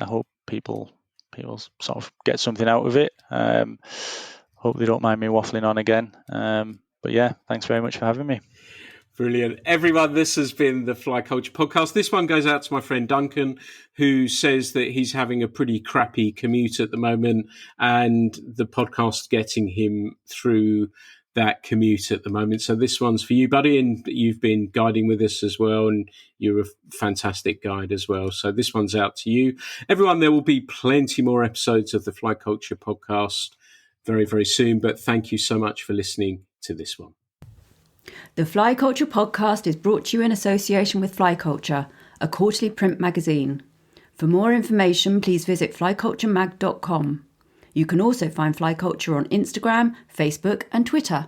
hope people sort of get something out of it. Hope they don't mind me waffling on again. But yeah, thanks very much for having me. Brilliant. Everyone, this has been the Fly Culture podcast. This one goes out to my friend Duncan, who says that he's having a pretty crappy commute at the moment, and the podcast getting him through that commute at the moment. So this one's for you, buddy, and you've been guiding with us as well, and you're a fantastic guide as well. So this one's out to you. Everyone, there will be plenty more episodes of the Fly Culture podcast very, very soon, but thank you so much for listening to this one. The Fly Culture podcast is brought to you in association with Fly Culture, a quarterly print magazine. For more information, please visit flyculturemag.com. You can also find Fly Culture on Instagram, Facebook and Twitter.